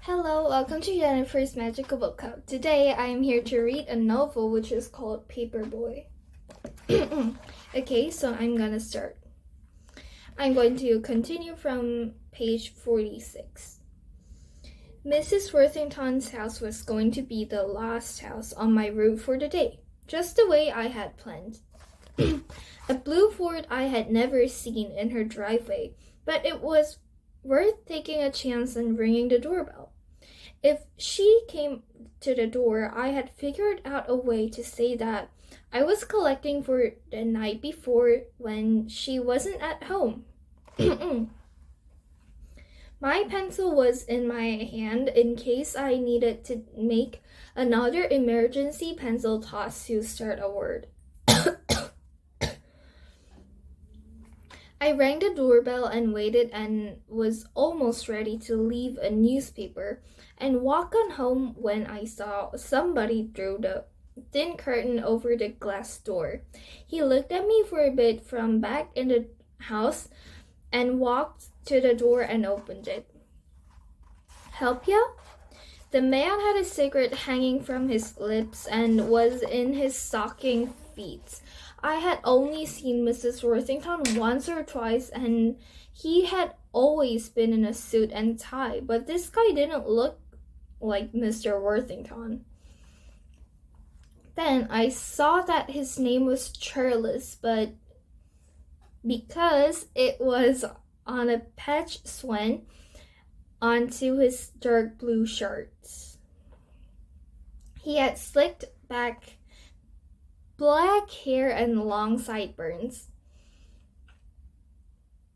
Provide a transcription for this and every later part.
Hello, welcome to Jennifer's Magical Book Club. Today I am here to read a novel which is called Paperboy. Okay, so I'm gonna start. I'm going to continue from page 46. Mrs. Worthington's house was going to be the last house on my route for the day, just the way I had planned. A blue Ford I had never seen in her driveway, but it was worth taking a chance and ringing the doorbell. If she came to the door, I had figured out a way to say that I was collecting for the night before when she wasn't at home. My pencil was in my hand in case I needed to make another emergency pencil toss to start a word. I rang the doorbell and waited and was almost ready to leave a newspaper and walk on home when I saw somebody through the thin curtain over the glass door. He looked at me for a bit from back in the house and walked to the door and opened it. "Help ya?" The man had a cigarette hanging from his lips and was in his stocking feet. I had only seen Mrs. Worthington once or twice, and he had always been in a suit and tie, but this guy didn't look like Mr. Worthington. Then I saw that his name was Charles, but because it was on a patch swan onto his dark blue shorts. He had slicked back black hair and long sideburns.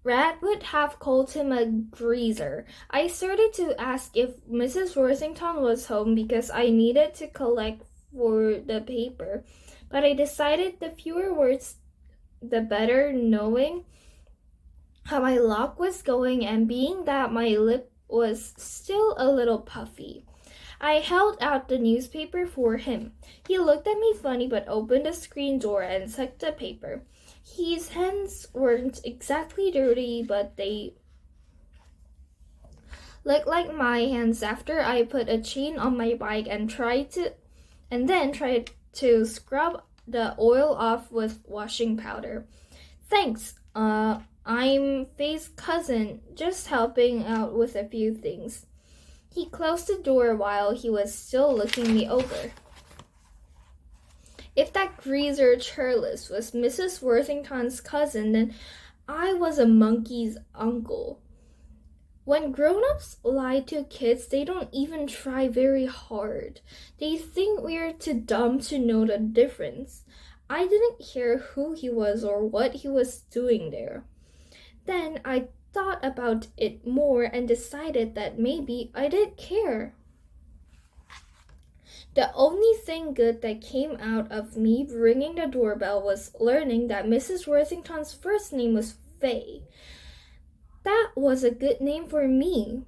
Rat would have called him a greaser. I started to ask if Mrs. Worthington was home because I needed to collect for the paper, but I decided the fewer words the better, knowing how my luck was going and being that my lip was still a little puffy. I held out the newspaper for him. He looked at me funny but opened the screen door and took the paper. His hands weren't exactly dirty, but they looked like my hands after I put a chain on my bike and then tried to scrub the oil off with washing powder. "Thanks, I'm Faye's cousin, just helping out with a few things." He closed the door while he was still looking me over. If that greaser Charles was Mrs. Worthington's cousin, then I was a monkey's uncle. When grown-ups lie to kids, they don't even try very hard. They think we're too dumb to know the difference. I didn't care who he was or what he was doing there. Then I thought about it more and decided that maybe I did care. The only thing good that came out of me ringing the doorbell was learning that Mrs. Worthington's first name was Faye. That was a good name for me.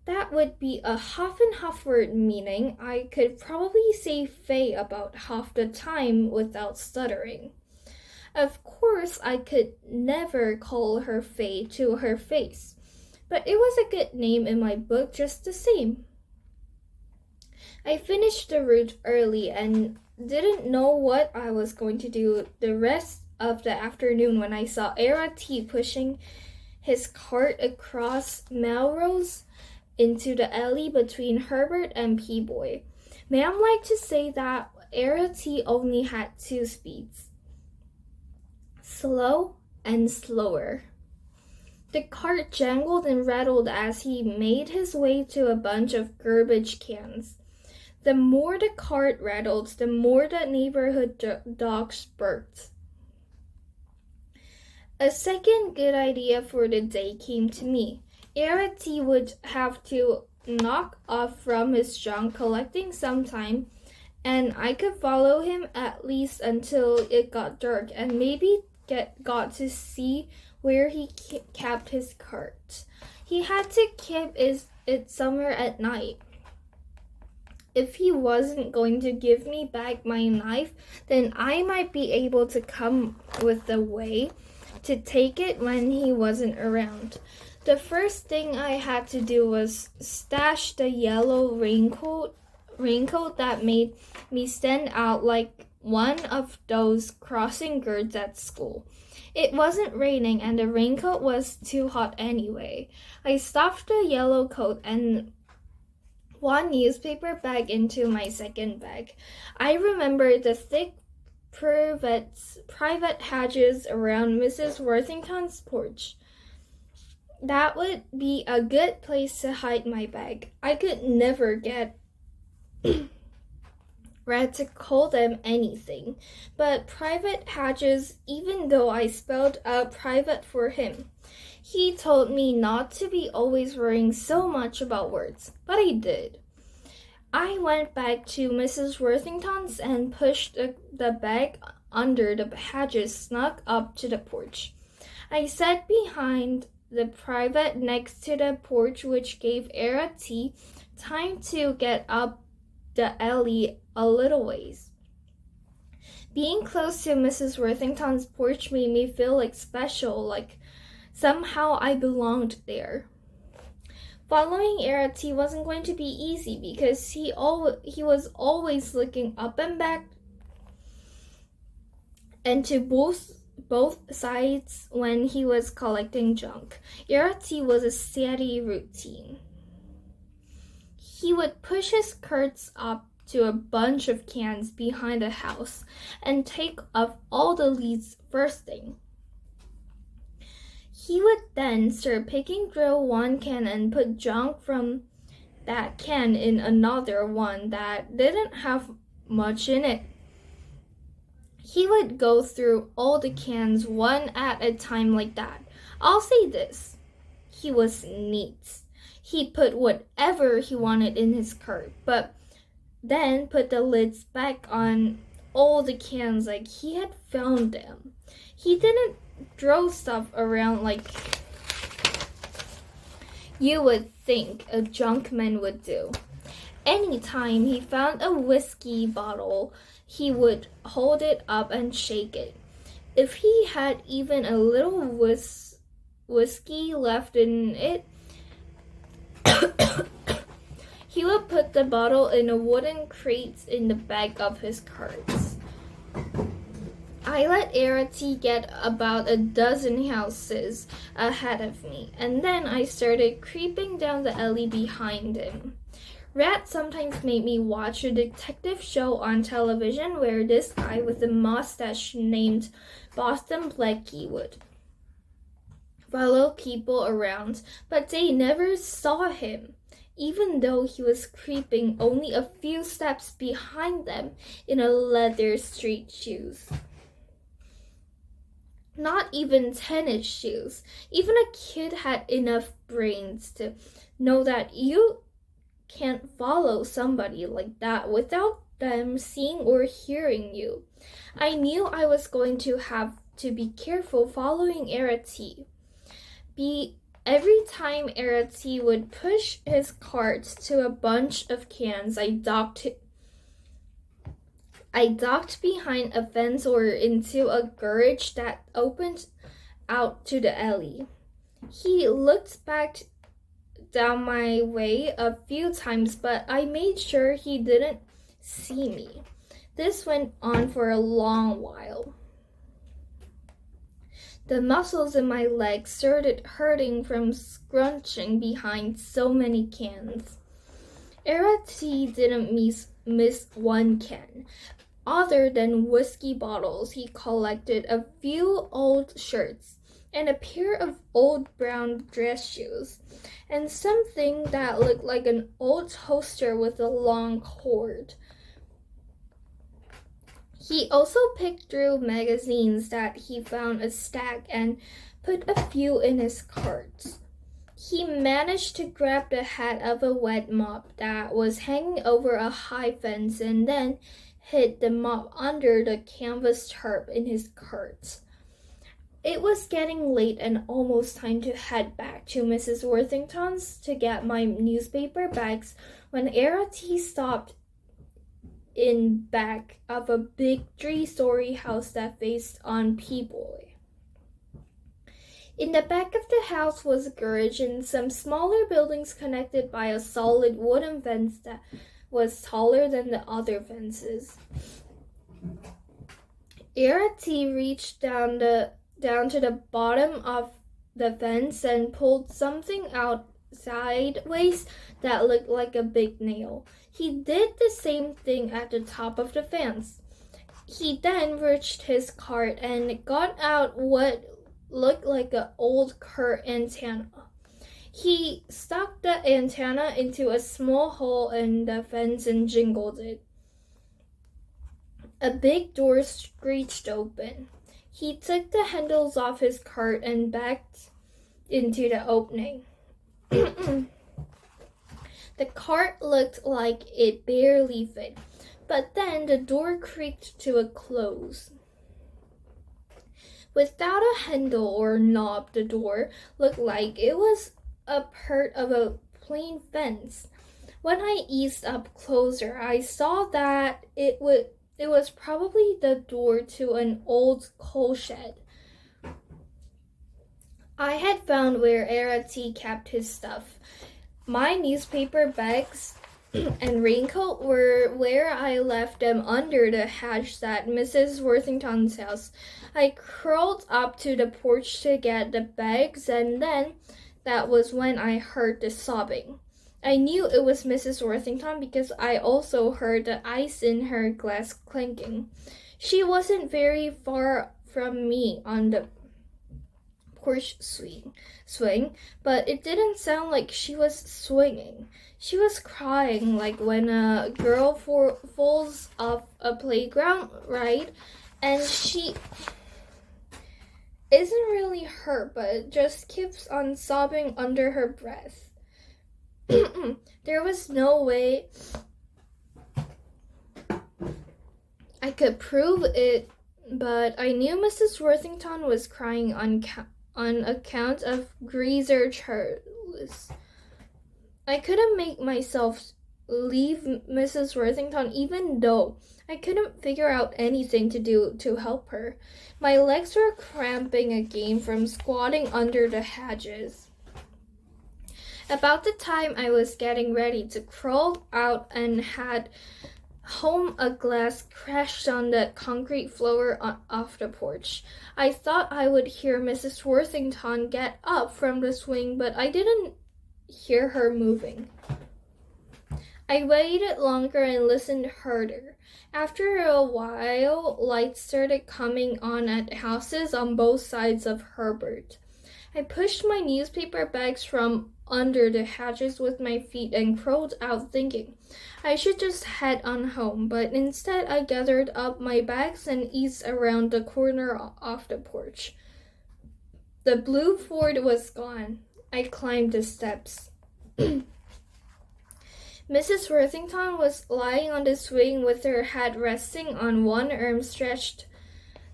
That would be a half and half word, meaning I could probably say Faye about half the time without stuttering. Of course, I could never call her Faye to her face, but it was a good name in my book just the same. I finished the route early and didn't know what I was going to do the rest of the afternoon when I saw Era T pushing his cart across Melrose into the alley between Herbert and Paperboy. Ma'am liked to say that Era T only had two speeds: slow and slower. The cart jangled and rattled as he made his way to a bunch of garbage cans. The more the cart rattled, the more the neighborhood dogs barked. A second good idea for the day came to me. Era T would have to knock off from his junk collecting sometime, and I could follow him at least until it got dark and maybe got to see where he kept his cart. He had to keep it somewhere at night. If he wasn't going to give me back my knife, then I might be able to come with a way to take it when he wasn't around. The first thing I had to do was stash the yellow raincoat that made me stand out like one of those crossing guards at school. It wasn't raining and the raincoat was too hot anyway. I stuffed the yellow coat and one newspaper bag into my second bag. I remember the thick private hedges around Mrs. Worthington's porch. That would be a good place to hide my bag. I could never get Red to call them anything, but private hedges, even though I spelled out private for him. He told me not to be always worrying so much about words, but I did. I went back to Mrs. Worthington's and pushed the bag under the hedges snug up to the porch. I sat behind the private next to the porch, which gave Era T time to get up the alley a little ways. Being close to Mrs. Worthington's porch made me feel like special, like somehow I belonged there. Following Era T wasn't going to be easy because he was always looking up and back and to both sides when he was collecting junk. Era T was a steady routine. He would push his carts up to a bunch of cans behind the house and take off all the leaves first thing. He would then start picking through one can and put junk from that can in another one that didn't have much in it. He would go through all the cans one at a time like that. I'll say this, he was neat. He put whatever he wanted in his cart, but then put the lids back on all the cans like he had found them. He didn't throw stuff around like you would think a junkman would do. Anytime he found a whiskey bottle, he would hold it up and shake it. If he had even a little whiskey left in it, he would put the bottle in a wooden crate in the back of his carts. I let Era T get about a dozen houses ahead of me, and then I started creeping down the alley behind him. Rat sometimes made me watch a detective show on television where this guy with a mustache named Boston Blackie would follow people around, but they never saw him, even though he was creeping only a few steps behind them in a leather street shoes. Not even tennis shoes. Even a kid had enough brains to know that you can't follow somebody like that without them seeing or hearing you. I knew I was going to have to be careful following Era T. Every time Era T would push his cart to a bunch of cans, I ducked behind a fence or into a garage that opened out to the alley. He looked back down my way a few times, but I made sure he didn't see me. This went on for a long while. The muscles in my legs started hurting from scrunching behind so many cans. Era T didn't miss one can. Other than whiskey bottles, he collected a few old shirts and a pair of old brown dress shoes, and something that looked like an old toaster with a long cord. He also picked through magazines that he found a stack and put a few in his cart. He managed to grab the head of a wet mop that was hanging over a high fence and then hid the mop under the canvas tarp in his cart. It was getting late and almost time to head back to Mrs. Worthington's to get my newspaper bags when Era T stopped in back of a big 3-story house that faced on Paperboy. In the back of the house was a garage and some smaller buildings connected by a solid wooden fence that was taller than the other fences. Arati reached down to the bottom of the fence and pulled something out sideways that looked like a big nail. He did the same thing at the top of the fence. He then reached his cart and got out what looked like an old car antenna. He stuck the antenna into a small hole in the fence and jingled it. A big door screeched open. He took the handles off his cart and backed into the opening. The cart looked like it barely fit, but then the door creaked to a close. Without a handle or knob, the door looked like it was a part of a plain fence. When I eased up closer, I saw that it was probably the door to an old coal shed. I had found where Arati kept his stuff. My newspaper bags and raincoat were where I left them under the hatch at Mrs. Worthington's house. I crawled up to the porch to get the bags, and then that was when I heard the sobbing. I knew it was Mrs. Worthington because I also heard the ice in her glass clinking. She wasn't very far from me on the porch swing, but it didn't sound like she was swinging. She was crying like when a girl falls off a playground ride and she isn't really hurt but just keeps on sobbing under her breath. There was no way I could prove it, but I knew Mrs. Worthington was crying on account of Greaser Charles. I couldn't make myself leave Mrs. Worthington even though I couldn't figure out anything to do to help her. My legs were cramping again from squatting under the hedges. About the time I was getting ready to crawl out and had home, a glass crashed on the concrete floor off the porch. I thought I would hear Mrs. Worthington get up from the swing, but I didn't hear her moving. I waited longer and listened harder. After a while, lights started coming on at houses on both sides of Herbert. I pushed my newspaper bags from under the hatches with my feet and crawled out thinking I should just head on home, but instead I gathered up my bags and eased around the corner of the porch. The blue Ford was gone. I climbed the steps. Mrs. Worthington was lying on the swing with her head resting on one arm stretched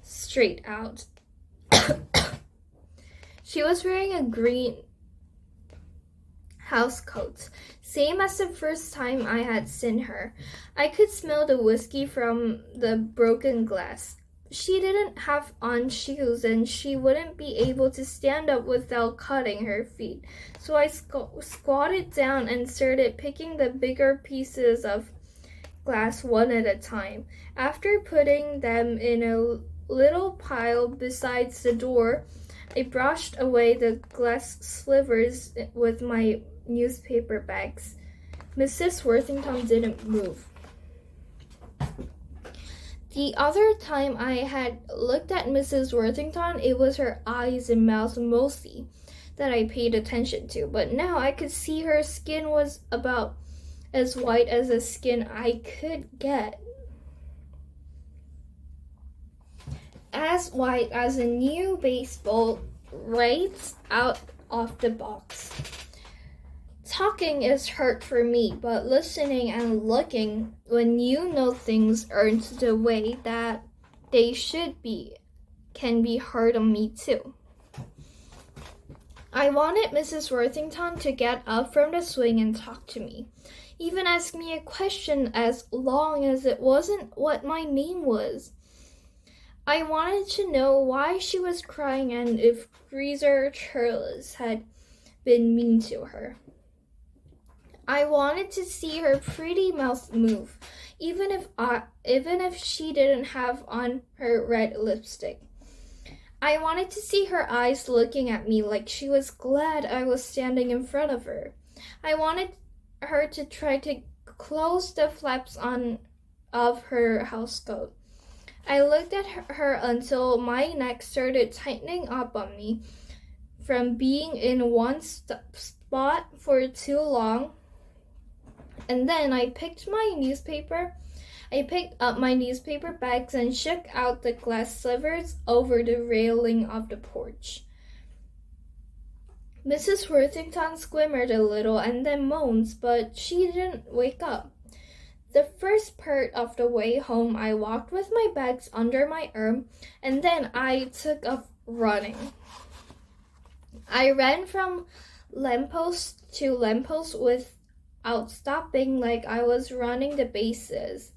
straight out. She was wearing a green housecoat, same as the first time I had seen her. I could smell the whiskey from the broken glass. She didn't have on shoes and she wouldn't be able to stand up without cutting her feet. So I squatted down and started picking the bigger pieces of glass one at a time. After putting them in a little pile beside the door, I brushed away the glass slivers with my newspaper bags. Mrs. Worthington didn't move. The other time I had looked at Mrs. Worthington, it was her eyes and mouth mostly that I paid attention to, but now I could see her skin was about as white as the skin I could get. As white as a new baseball right out of the box. Talking is hard for me, but listening and looking when you know things aren't the way that they should be can be hard on me too. I wanted Mrs. Worthington to get up from the swing and talk to me, even ask me a question as long as it wasn't what my name was. I wanted to know why she was crying and if Greaser Charles had been mean to her. I wanted to see her pretty mouth move, even if she didn't have on her red lipstick. I wanted to see her eyes looking at me like she was glad I was standing in front of her. I wanted her to try to close the flaps of her housecoat. I looked at her until my neck started tightening up on me from being in one spot for too long. And then I picked up my newspaper bags and shook out the glass slivers over the railing of the porch. Mrs. Worthington squirmed a little and then moaned, but she didn't wake up. The first part of the way home, I walked with my bags under my arm, and then I took off running. I ran from lamppost to lamppost without stopping, like I was running the bases.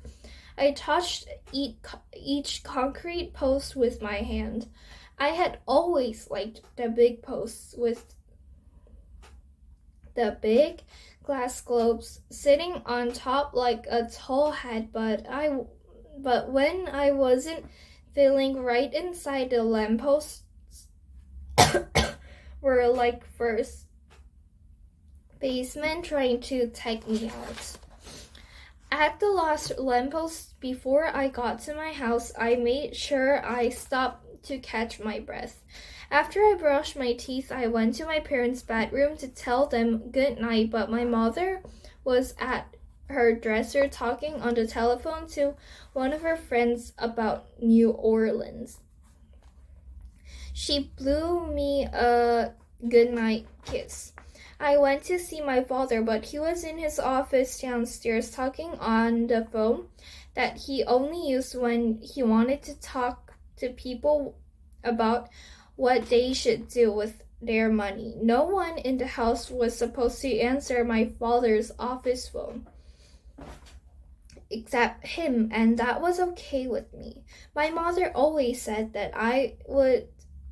I touched each concrete post with my hand. I had always liked the big posts with the big glass globes sitting on top like a tall head, but when I wasn't feeling right inside, the lampposts were like first basemen trying to take me out. At the last lamppost before I got to my house, I made sure I stopped to catch my breath. After I brushed my teeth, I went to my parents' bedroom to tell them good night, but my mother was at her dresser talking on the telephone to one of her friends about New Orleans. She blew me a goodnight kiss. I went to see my father, but he was in his office downstairs talking on the phone that he only used when he wanted to talk to people about what they should do with their money. No one in the house was supposed to answer my father's office phone except him, and that was okay with me. My mother always said that I would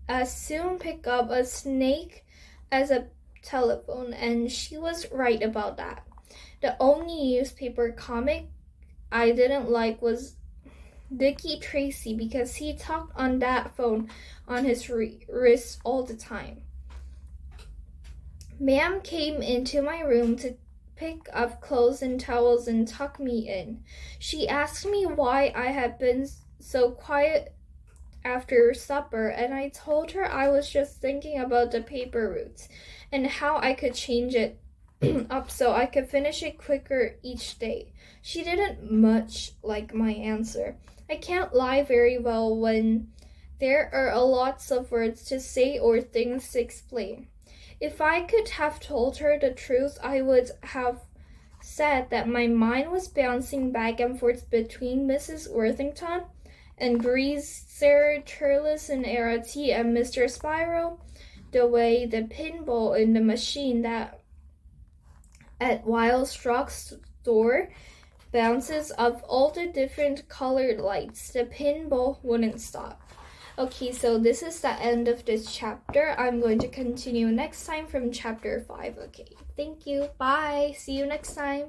as soon pick up a snake as a telephone, and she was right about that. The only newspaper comic I didn't like was Dickie Tracy because he talked on that phone on his wrist all the time. Ma'am came into my room to pick up clothes and towels and tuck me in. She asked me why I had been so quiet after supper, and I told her I was just thinking about the paper routes and how I could change it up so I could finish it quicker each day. She didn't much like my answer. I can't lie very well when there are lots of words to say or things to explain. If I could have told her the truth, I would have said that my mind was bouncing back and forth between Mrs. Worthington and Greaser Charles and Arati and Mr. Spiral, the way the pinball in the machine that at Wildstruck's store bounces off all the different colored lights. The pinball wouldn't stop. Okay, so this is the end of this chapter. I'm going to continue next time from chapter 5. Okay, thank you. Bye. See you next time.